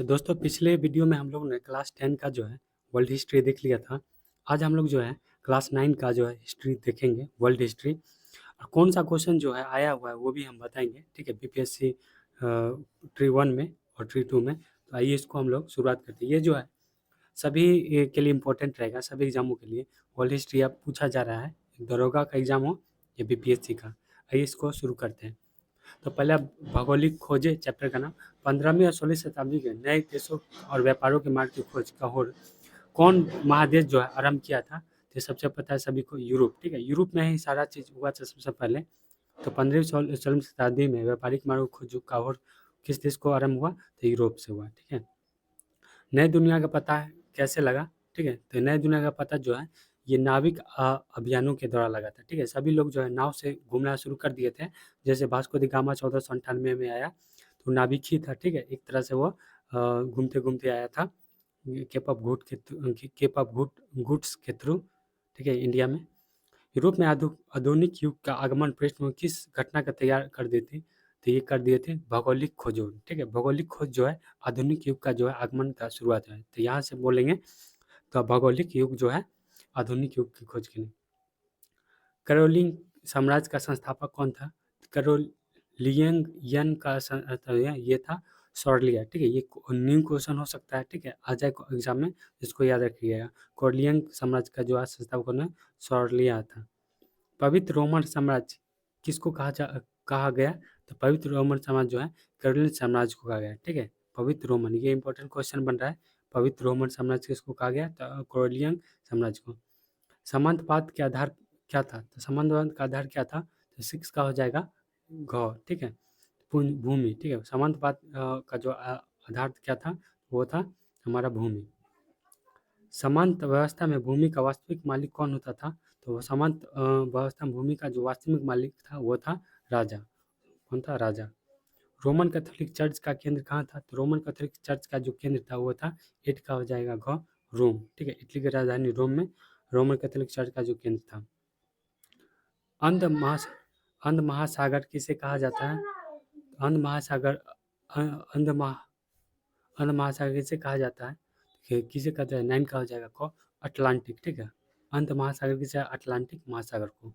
तो दोस्तों पिछले वीडियो में हम लोग ने क्लास 10 का जो है वर्ल्ड हिस्ट्री देख लिया था। आज हम लोग जो है क्लास 9 का जो है हिस्ट्री देखेंगे, वर्ल्ड हिस्ट्री। और कौन सा क्वेश्चन जो है आया हुआ है वो भी हम बताएंगे, ठीक है, बीपीएससी ट्री 1 में और ट्री 2 में। तो आइए इसको हम लोग शुरुआत करते हैं। ये जो है सभी के लिए इम्पोर्टेंट रहेगा, सभी एग्जामों के लिए। वर्ल्ड हिस्ट्री अब पूछा जा रहा है, दरोगा का एग्जाम हो या बीपीएससी का। आइए इसको शुरू करते हैं। तो पहले आप भौगोलिक खोजें चैप्टर का नाम। 15वीं और 16वीं शताब्दी के नए देशों और व्यापारों के मार्ग की खोज का होड़ कौन महादेश जो है आरंभ किया था? तो सबसे पता है सभी को, यूरोप। ठीक है, यूरोप में ही सारा चीज हुआ था सबसे पहले। तो 15वीं 16वीं शताब्दी में व्यापारिक मार्ग की खोज का होड़ किस देश को आरंभ हुआ? तो यूरोप से हुआ। ठीक है, नई दुनिया का पता है कैसे लगा? ठीक है, तो नई दुनिया का पता जो है ये नाविक अभियानों के दौरान लगा था। ठीक है, सभी लोग जो है नाव से घूमना शुरू कर दिए थे। जैसे वास्को द गामा 1498 में आया, तो नाविक ही था। ठीक है, एक तरह से वो घूमते घूमते आया था केप ऑफ गुड्स के थ्रू। ठीक है, इंडिया में। यूरोप में आधुनिक युग का आगमन पृष्ठभूमि किस घटना का तैयार कर दी थी? तो ये कर दिए थे भौगोलिक खोजों। ठीक है, भौगोलिक खोज जो है आधुनिक युग का जो है आगमन का शुरुआत है। तो यहाँ से बोलेंगे तो भौगोलिक युग जो है आधुनिक युग की खोज के लिए। करोलिंग साम्राज्य का संस्थापक कौन था? करोलियन का ये था सॉर्लिया। ठीक है, ये न्यू क्वेश्चन हो सकता है। ठीक है, आ जाए एग्जाम में, इसको याद रखिएगा। कोरलियन साम्राज्य का जो है संस्थापक कौन है? सॉर्लिया था। पवित्र रोमन साम्राज्य किसको कहा गया? तो पवित्र रोमन साम्राज्य जो है कैरोलियन साम्राज्य को कहा गया। ठीक है, पवित्र रोमन, ये इंपॉर्टेंट क्वेश्चन बन रहा है। पवित्र रोमन साम्राज्य किसको कहा गया? तो कैरोलियन साम्राज्य को। समांतवाद के आधार क्या था? तो समांतवाद का आधार क्या था? तो 6 का हो जाएगा घ। ठीक है, भूमि। ठीक है, समांतवाद का जो आधार क्या था? वो था हमारा भूमि। सामंत व्यवस्था में भूमि का वास्तविक मालिक कौन होता था? तो वो सामंत व्यवस्था में भूमि का जो वास्तविक मालिक था वो था राजा। कौन था? राजा। रोमन कैथोलिक चर्च का केंद्र कहाँ था? तो रोमन कैथोलिक चर्च का जो केंद्र था वो था 8 का हो जाएगा घ, रोम। ठीक है, इटली की राजधानी रोम में रोमन कैथोलिक चर्च का जो केंद्र था। अंध महास अंध महासागर किसे कहा जाता है? अंध महासागर अंध महा अंध महासागर किसे कहा जाता है? किसे कहते हैं? 9 का हो जाएगा को, अटलांटिक। ठीक है, अंत महासागर किसे? अटलांटिक महासागर को।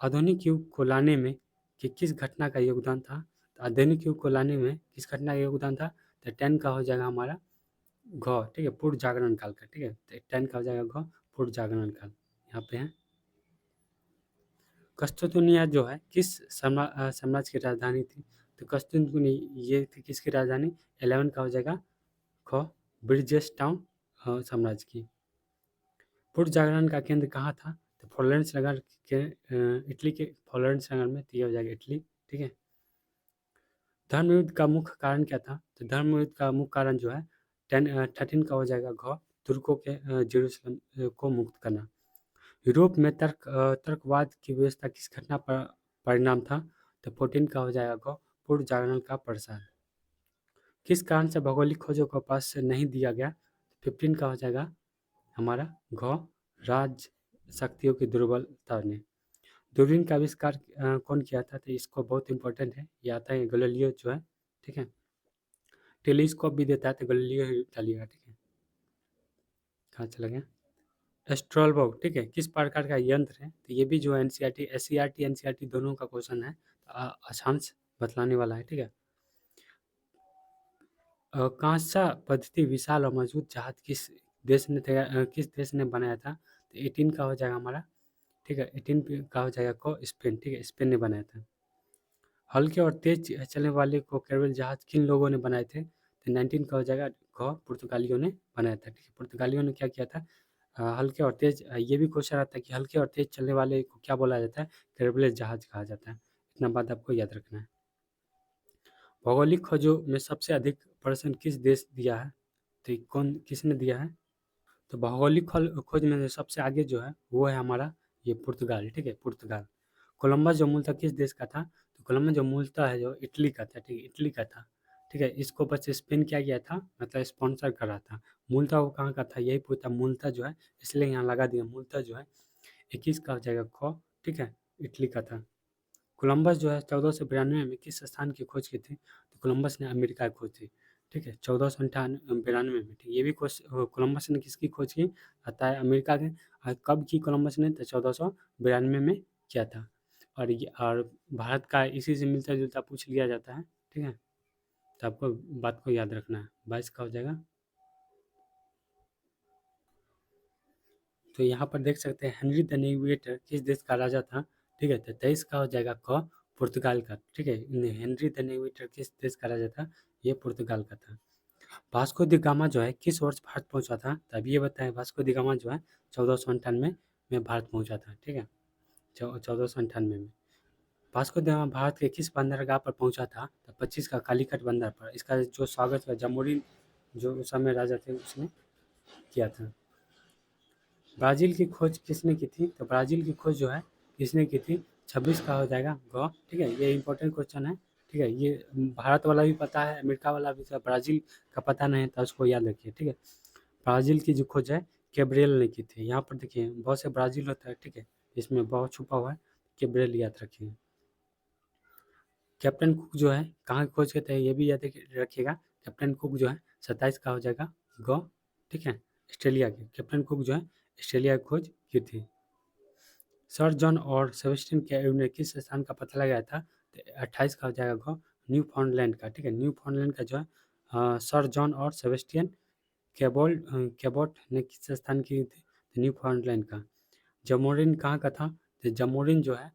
आधुनिक युग को लाने में किस घटना का योगदान था? तो आधुनिक युग को लाने में किस घटना का योगदान था? तो 10 का हो जाएगा हमारा घ। ठीक है, पूर्व जागरण काल का। ठीक है, तो 10 का हो जाएगा घ, पूर्व जागरण काल। यहाँ पे है। कस्तुतुनिया जो है किस साम्राज्य की राजधानी थी? तो कस्तुतुनी ये थी किसकी राजधानी? 11 का हो जाएगा ख, ब्रिजेस टाउन साम्राज्य की। पूर्व जागरण का केंद्र कहाँ था? तो फ्लोरेंस नगर के, इटली के फ्लोरेंस नगर में। तो ये हो जाएगा इटली। ठीक है, धर्म युद्ध का मुख्य कारण क्या था? तो धर्म युद्ध का मुख्य कारण जो है 13 का हो जाएगा घ, तुर्कों के जेरूसलम को मुक्त करना। यूरोप में तर्कवाद की व्यवस्था किस घटना पर परिणाम था? तो 14 का हो जाएगा घ, पूर्व जागरण का प्रसार। किस कारण से भौगोलिक खोजों को पास से नहीं दिया गया? 15 का हो जाएगा हमारा घ, राज शक्तियों की दुर्बलता ने। दूरबीन का आविष्कार कौन किया था? तो इसको बहुत इंपॉर्टेंट है, ये आता है गैलीलियो जो है। ठीक है, टेलीस्कोप भी देता है, तो गैलीलियो ही डालिएगा। ठीक है, कहाँ चला गया? एस्ट्रोलबो। ठीक है, किस प्रकार का यंत्र है? तो ये भी जो है एनसीईआरटी एससीईआरटी एनसीईआरटी दोनों का क्वेश्चन है। आसान से बतलाने वाला है। ठीक है, कांसा पद्धति विशाल और मजबूत जहाज किस देश ने बनाया था? तो 18 का हो जाएगा हमारा। ठीक है, 18 का हो जाएगा को, स्पेन। ठीक है, स्पेन ने बनाया था। हल्के और तेज चलने वाले को कैरवेल जहाज किन लोगों ने बनाए थे? तो 19 का हो जाएगा घ, पुर्तगालियों ने बनाया था। ठीक है, पुर्तगालियों ने क्या किया था? हल्के और तेज, ये भी क्वेश्चन आता है कि हल्के और तेज चलने वाले को क्या बोला जाता है? कैरवेल जहाज कहा जाता है। इतना बात आपको याद रखना है। भौगोलिक खोजों में सबसे अधिक प्रश्न किस देश दिया है? तो कौन, किसने दिया है? तो भौगोलिक खोज में जो सबसे आगे जो है वो है हमारा ये पुर्तगाल। ठीक है, पुर्तगाल। कोलंबस जो मूलतः किस देश का था? तो कोलंबस जो मूलतः है जो इटली का था। ठीक है, इटली का था। ठीक है, इसको बस स्पेन क्या किया था, मतलब स्पॉन्सर कर रहा था। मूलतः वो कहाँ का था यही पूछता, मूलतः जो है, इसलिए यहाँ लगा दिया मूलतः जो है 21 का हो जाएगा ख। ठीक है, इटली का था। कोलंबस जो है 1492 में किस स्थान की खोज की थी? तो कोलंबस ने अमेरिका की खोज थी। ठीक है, 1492 में। ठीक, ये भी कोलंबस ने किसकी खोज की? आता है अमेरिका के। कब की कोलंबस ने? तो 1492 में किया था। और भारत का इसी से मिलता जुलता पूछ लिया जाता है। ठीक है, तो आपको बात को याद रखना है। 22 का हो जाएगा। तो यहाँ पर देख सकते हैं हेनरी द नेविगेटर किस देश का राजा था? ठीक है, तो 23 का हो जाएगा क, पुर्तगाल का। ठीक है, हेनरी द नेविगेटर किस देश का राजा था? ये पुर्तगाल का था। वास्को द गामा जो है किस वर्ष भारत पहुंचा था? तब ये बताएं। वास्को द गामा जो है 1498 में भारत पहुंचा था। ठीक है, 1498 में। वास्को द गामा भारत के किस बंदरगाह पर पहुंचा था? तो 25 का कालीकट बंदर पर। इसका जो स्वागत का जमोरिन जो उस समय राजा थे उसने किया था। ब्राज़ील की खोज किसने की थी? तो ब्राज़ील की खोज जो है किसने की थी? 26 का हो जाएगा ग। ठीक है, ये इंपॉर्टेंट क्वेश्चन है। ठीक है, ये भारत वाला भी पता है, अमेरिका वाला भी था, ब्राज़ील का पता नहीं है तो उसको याद रखिए। ठीक है, ब्राज़ील की जो खोज है कैब्रियल ने की थी। यहाँ पर देखिए बहुत से ब्राज़ील होता है। ठीक है, इसमें बहुत छुपा हुआ है, कैब्रियल याद रखिए। कैप्टन कुक जो है कहाँ की खोज करते हैं ये भी याद रखिएगा। कैप्टन कुक जो है 27 का हो जाएगा ग। ठीक है, ऑस्ट्रेलिया के कैप्टन कुक जो है ऑस्ट्रेलिया की खोज की थी। सर जॉन और सेबेस्टियन कैरिव ने किस स्थान का पता लगाया था? तो 28 का हो जाएगा ग, न्यू फाउंडलैंड का। ठीक है, न्यू फाउंडलैंड का जो है सर जॉन और सेबेस्टियन कैबोट ने किस स्थान की थी? तो न्यू फाउंडलैंड का। जमोरिन कहाँ का था? तो जमोरिन जो है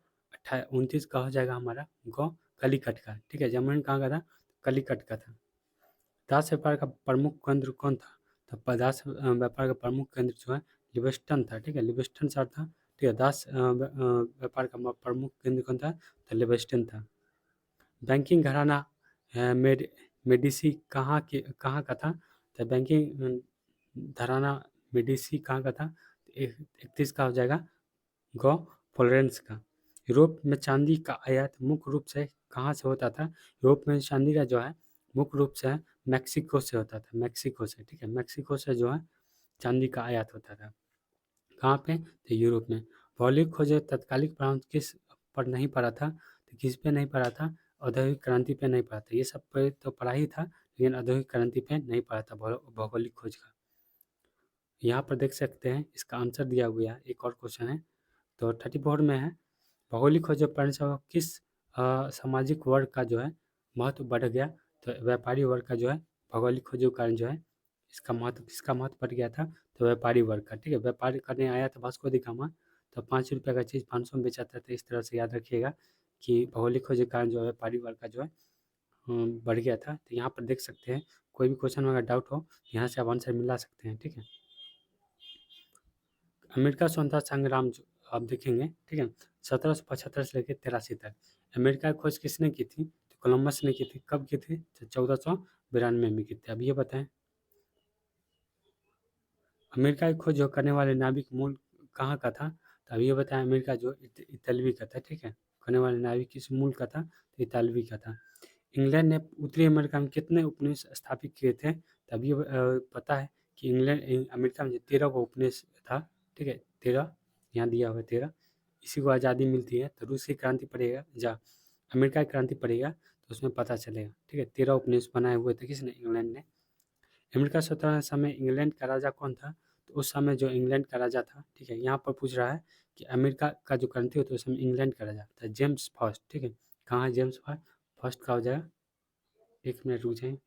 29 का हो जाएगा हमारा ग, कलिकट का। ठीक है, जमोरिन कहाँ का था? कलिकट का था। दास व्यापार का प्रमुख केंद्र कौन था? तो दास व्यापार का प्रमुख केंद्र जो है लिविस्टन था। ठीक है, लिविस्टन शहर था। ठीक है, दास व्यापार का प्रमुख केंद्र कौन था? तो लिविस्टन था। बैंकिंग घराना मेडिसी कहाँ का था? तो बैंकिंग घराना मेडिसी कहाँ का था? 31 का हो जाएगा ग, फ्लोरेंस का। यूरोप में चांदी का आयात मुख्य रूप से कहाँ से होता था? यूरोप में चांदी का जो है मुख्य रूप से मैक्सिको से होता था, मैक्सिको से। ठीक है, मैक्सिको से जो है चांदी का आयात होता था। कहाँ पे? तो यूरोप में। भौगोलिक खोज तत्कालिक प्रभाव किस पर नहीं पड़ा था? तो किस पे नहीं पड़ा था? औद्योगिक क्रांति पे नहीं पड़ा था। ये सब पे तो पड़ा ही था, लेकिन औद्योगिक क्रांति पे नहीं पड़ा था भौगोलिक खोज का। यहाँ पर देख सकते हैं इसका आंसर दिया हुआ है। एक और क्वेश्चन है, तो 34 में है। भौगोलिक खोज पढ़ने से किस सामाजिक वर्ग का जो है महत्व बढ़ गया? तो व्यापारी वर्ग का जो है भौगोलिक खोजों के कारण जो है इसका महत्व, किसका महत्व बढ़ गया था? तो व्यापारी वर्ग का। ठीक है, व्यापार करने आया था वास्को द गामा, तो 5 रुपये का चीज़ 500 में बेचा था। तो इस तरह से याद रखिएगा कि भौगोलिक खोज के कारण जो है व्यापारी वर्ग का जो है बढ़ गया था। तो यहाँ पर देख सकते हैं कोई भी क्वेश्चन में अगर डाउट हो यहाँ से आप आंसर मिला सकते हैं। ठीक है, अमेरिका स्वतंत्रता संग्राम जो आप देखेंगे। ठीक है, 1775 से लेकर 83 तक अमेरिका की खोज किसने की थी? तो कोलंबस ने की थी। कब की थी? तो 1492 में की थी। अब ये बताएं, अमेरिका की खोज जो करने वाले नाविक मूल कहाँ का था? तो अब ये बताएं, अमेरिका जो इतालवी का था। ठीक है, करने वाले नाविक किस मूल का था? तो इतालवी का था। इंग्लैंड ने उत्तरी अमेरिका में कितने उपनिवेश स्थापित किए थे? तब ये पता है कि अमेरिका में 13 को उपनिवेश था। ठीक है, 13 यहाँ दिया हुआ है 13। इसी को आज़ादी मिलती है तो रूस की क्रांति पड़ेगा या अमेरिका की क्रांति पड़ेगा तो उसमें पता चलेगा। ठीक है, 13 उपनिवेश बनाए हुए थे किसने? इंग्लैंड ने। अमेरिका स्वतंत्रता समय इंग्लैंड का राजा कौन था? तो उस समय जो इंग्लैंड का राजा था, ठीक है, यहाँ पर पूछ रहा है कि अमेरिका का जो कंट्री होता है उस समय इंग्लैंड का राजा था जेम्स फर्स्ट। ठीक है, कहाँ है जेम्स फर्स्ट? फर्स्ट का हो जाएगा, एक मिनट रुक जाए।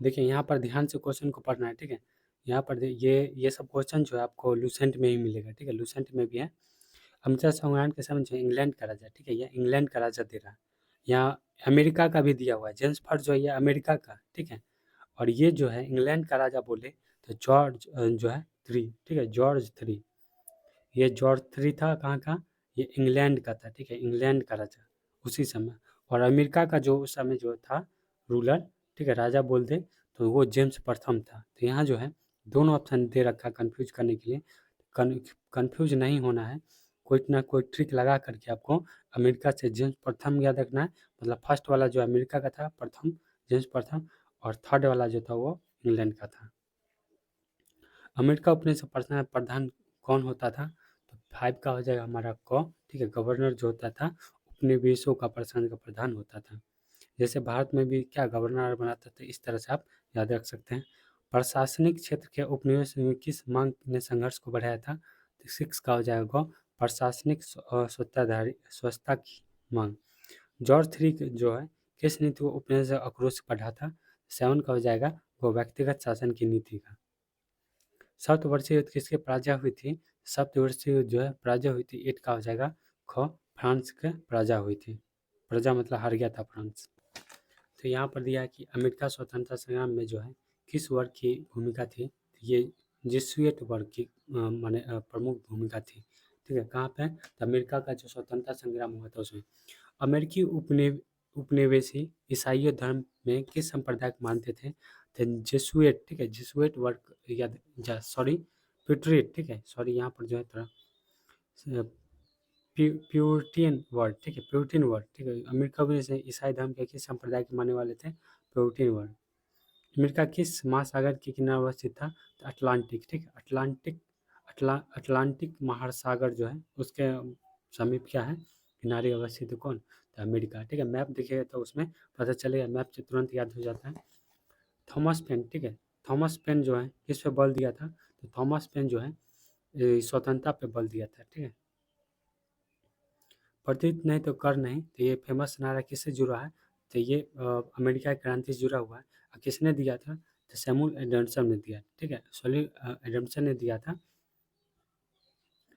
देखिए यहाँ पर ध्यान से क्वेश्चन को पढ़ना है। ठीक है, यहाँ पर ये सब क्वेश्चन जो है आपको लूसेंट में ही मिलेगा। ठीक है, लूसेंट में भी है। अमृता संग्राम के समय जो है इंग्लैंड का राजा, ठीक है, ये इंग्लैंड का राजा दे रहा है। यहाँ अमेरिका का भी दिया हुआ है, जेम्स फर्स्ट जो है ये अमेरिका का। ठीक है, और ये जो है इंग्लैंड का राजा बोले तो जॉर्ज जो है थ्री। ठीक है, जॉर्ज थ्री। ये जॉर्ज थ्री था कहाँ का? ये इंग्लैंड का था। ठीक है, इंग्लैंड का राजा उसी समय। और अमेरिका का जो उस समय जो था रूलर, ठीक है, राजा बोल दे तो वो जेम्स प्रथम था। तो यहाँ जो है दोनों ऑप्शन दे रखा है कन्फ्यूज करने के लिए। कन्फ्यूज नहीं होना है, कोई ना कोई ट्रिक लगा करके आपको अमेरिका से जेम्स प्रथम याद रखना है। मतलब फर्स्ट वाला जो अमेरिका का था प्रथम, जेम्स प्रथम, और थर्ड वाला जो था वो इंग्लैंड का था। अमेरिका उपनिवेश का प्रधान कौन होता था? तो 5 का हो जाएगा हमारा क। ठीक है, गवर्नर जो होता था उपनिवेशों का प्रधान होता था। जैसे भारत में भी क्या गवर्नर बनाता था, इस तरह से आप याद रख सकते हैं। प्रशासनिक क्षेत्र के उपनिवेश में किस मांग ने संघर्ष को बढ़ाया था? तो 6 का हो जाएगा गो, प्रशासनिक स्वच्छता की मांग। जॉर्ज 3 जो है किस नीति को उपनिवेश आक्रोश बढ़ा था? 7 का हो जाएगा वो, व्यक्तिगत शासन की नीति का। सप्तवर्षीय युद्ध किसके पराजय हुई थी? सप्तवर्षीय युद्ध जो है पराजय हुई थी, 8 का हो जाएगा ख, फ्रांस के पराजय हुई थी। पराजय मतलब हार गया था फ्रांस। तो यहाँ पर दिया है कि अमेरिका स्वतंत्रता संग्राम में जो है किस वर्ग की भूमिका थी? ये जेसुएट वर्ग की माने प्रमुख भूमिका थी। ठीक है, कहाँ पे? तो अमेरिका का जो स्वतंत्रता संग्राम हुआ था उसमें अमेरिकी उपनिवेशी ईसाई धर्म में किस संप्रदाय को मानते थे? तो जेसुएट। ठीक है, जेसुएट वर्ग याद, सॉरी प्यूटरेट। ठीक है, सॉरी यहाँ पर जो है थोड़ा प्यूरिटियन वर्ड। ठीक है, प्यूरिटियन वर्ड। ठीक है, अमेरिका में से ईसाई धर्म के किस संप्रदाय के मानने वाले थे? प्यूरिटियन वर्ड। अमेरिका किस महासागर के किनारे अवस्थित था? तो अटलांटिक। ठीक है, अटलांटिक महासागर जो है उसके समीप क्या है, किनारे अवस्थित है कौन? तो अमेरिका। ठीक है, मैप देखिएगा तो उसमें पता चलेगा, मैप से तुरंत याद हो जाता है। Thomas pen. ठीक है, थॉमस पेन जो है किस पे बल दिया था? तो थॉमस पेन जो है स्वतंत्रता पे बल दिया था। ठीक है, प्रतीत नहीं तो कर नहीं, तो ये फेमस नारा किससे जुड़ा है? तो ये अमेरिका की क्रांति से जुड़ा हुआ है। और किसने दिया था? तो सैमुअल एडम्सन ने दिया। ठीक है, सॉरी एडम्सन ने दिया था।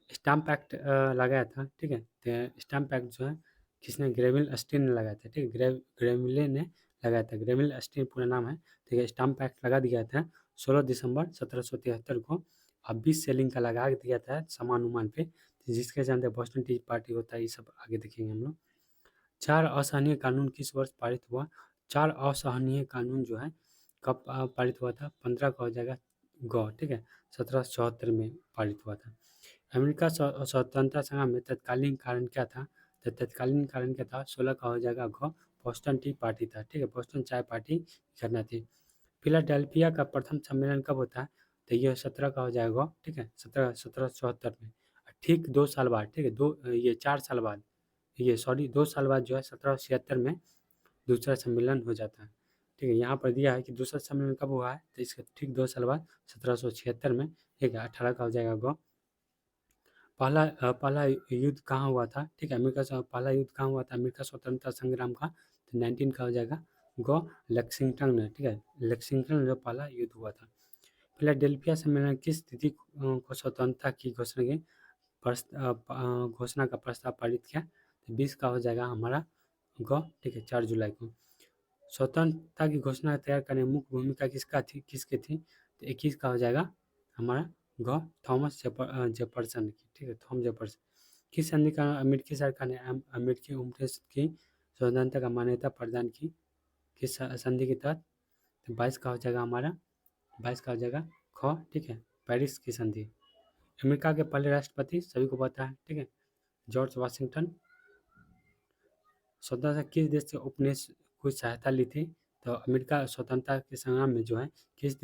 स्टाम्प एक्ट लगाया था। ठीक है, तो स्टाम्प एक्ट जो है किसने? ग्रेविल स्टीन ने लगाया था। ठीक है, ग्रेविले ने लगाया था। ग्रेविल स्टीन पूरा नाम है। ठीक है, स्टाम्प एक्ट लगा दिया था 16 दिसंबर 1773 को। और 20 सेलिंग का लगा दिया था समानुमान पे, जिसके चलते बोस्टन टी पार्टी होता है, ये सब आगे देखेंगे हम लोग। 4 असहनीय कानून किस वर्ष पारित हुआ? 4 असहनीय कानून जो है कब पारित हुआ था? 15 का हो जाएगा गौ। ठीक है, 1774 में पारित हुआ था। अमेरिका स्वतंत्रता संग्राम में तत्कालीन कारण क्या था? तो तत्कालीन कारण क्या था? 16 का हो जाएगा घ, बोस्टन टी पार्टी था। ठीक है, बोस्टन चाय पार्टी करना थी। फिलाडेल्फिया का प्रथम सम्मेलन कब होता है? तो ये 17 का हो जाएगा। ठीक है, 1774 में। ठीक 2 साल बाद। ठीक है, 4 साल बाद, ये सॉरी 2 साल बाद जो है 1776 में दूसरा सम्मेलन हो जाता है। ठीक है, यहाँ पर दिया है कि दूसरा सम्मेलन कब हुआ है? तो इसके ठीक 2 साल बाद 1776 में। ठीक है, 18 का हो जाएगा गौ। पहला युद्ध कहाँ हुआ था? ठीक है, अमेरिका से पहला युद्ध कहाँ हुआ था अमेरिका स्वतंत्रता संग्राम का? तो 19 का हो जाएगा गो, लेक्सिंगटन में। ठीक है, लेक्सिंगटन में जो पहला युद्ध हुआ था। फिलाडेल्फिया सम्मेलन किस तिथि को स्वतंत्रता की घोषणा की घोषणा का प्रस्ताव पारित किया? तो 20 का हो जाएगा हमारा गो। ठीक है, 4 जुलाई को। स्वतंत्रता की घोषणा तैयार करने में मुख्य भूमिका किसकी थी? तो 21 का हो जाएगा हमारा गो, थॉमस जेफरसन की। ठीक है, थॉमस जेफरसन। किस संधि का अमेरिकी सरकार ने अमेरिकी उपनिवेश की स्वतंत्रता का मान्यता प्रदान की? किस संधि के तहत? तो 22 का हो जाएगा हमारा, 22 का हो जाएगा ख। ठीक है, पेरिस की संधि। अमेरिका के पहले राष्ट्रपति सभी को पता है। ठीक है, जॉर्ज वाशिंगटन। स्वतंत्रता किस देश से उपनिवेश की सहायता ली थी? तो अमेरिका स्वतंत्रता के संग्राम में जो है किस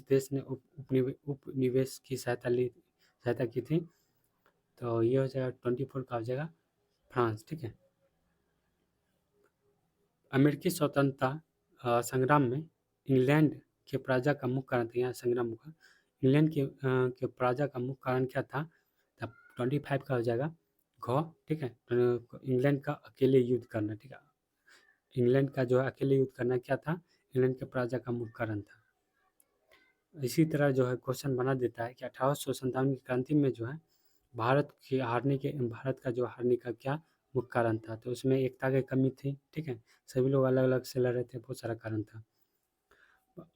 देश ने उपनिवेश की सहायता की थी? तो ये हो जाएगा 24 का हो जाएगा फ्रांस। ठीक है, अमेरिकी स्वतंत्रता संग्राम में इंग्लैंड के पराजय का मुख्य कारण था। यहाँ संग्राम का इंग्लैंड के पराजय का मुख्य कारण क्या था? तब 25 का हो जाएगा घ। ठीक है, इंग्लैंड का अकेले युद्ध करना। ठीक है, इंग्लैंड का जो है अकेले युद्ध करना क्या था? इंग्लैंड के पराजय का मुख्य कारण था। इसी तरह जो है क्वेश्चन बना देता है कि 1857 की क्रांति में जो है भारत का जो हारने का क्या मुख्य कारण था? तो उसमें एकता की कमी थी। ठीक है, सभी लोग अलग अलग से लड़ रहे थे, बहुत सारा कारण था।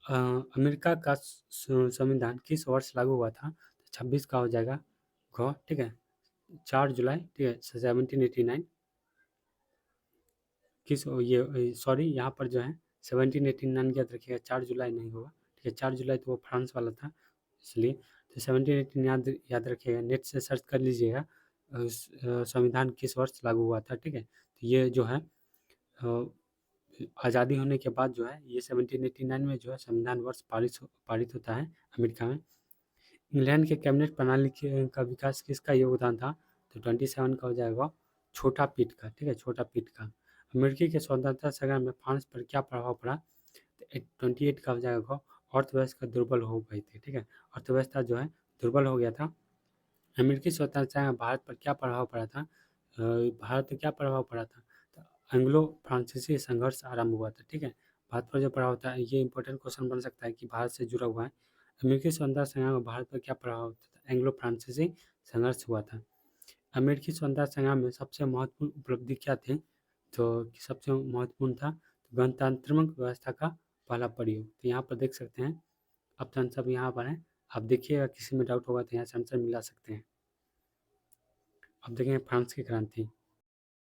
अमेरिका का संविधान किस वर्ष लागू हुआ था? 26 का हो जाएगा घ। ठीक है, 4 जुलाई। ठीक है, 1789। किस ये सॉरी यहाँ पर जो है 1789 याद रखिएगा, 4 जुलाई नहीं होगा। ठीक है, 4 जुलाई तो वो फ्रांस वाला था, इसलिए तो 1789 याद रखिएगा। नेट से सर्च कर लीजिएगा संविधान किस वर्ष लागू हुआ था। ठीक है, तो ये जो है आज़ादी होने के बाद जो है ये 1789 में जो है संविधान वर्ष पारित होता है अमेरिका में। इंग्लैंड के कैबिनेट प्रणाली का विकास किसका योगदान था? तो 27 का हो जाएगा छोटा पीट का। ठीक है, छोटा पीट का। अमेरिकी के स्वतंत्रता संग्राम में फ्रांस पर क्या प्रभाव पड़ा? तो 28 का हो जाएगा। अर्थव्यवस्था दुर्बल हो गई थी, ठीक है, अर्थव्यवस्था जो है दुर्बल हो गया था। अमेरिकी स्वतंत्रता में भारत पर क्या प्रभाव पड़ा था? भारत पर क्या प्रभाव पड़ा था? तो एंग्लो फ्रांसीसी संघर्ष आरंभ हुआ था, ठीक है। भारत पर जो प्रभाव था, ये इंपॉर्टेंट क्वेश्चन बन सकता है कि भारत से जुड़ा हुआ है। अमेरिकी स्वतंत्रता संग्राम में भारत पर क्या प्रभाव होता था? एंग्लो फ्रांसीसी संघर्ष हुआ था। अमेरिकी स्वतंत्रता संग्राम में सबसे महत्वपूर्ण उपलब्धि क्या थी? तो सबसे महत्वपूर्ण था गणतंत्रात्मक व्यवस्था का पहला प्रयोग। तो यहाँ पर देख सकते हैं ऑप्शन सब यहाँ पर है। आप देखिएगा, किसी में डाउट होगा तो यहाँ से आंसर मिला सकते हैं। अब देखेंगे फ्रांस की क्रांति।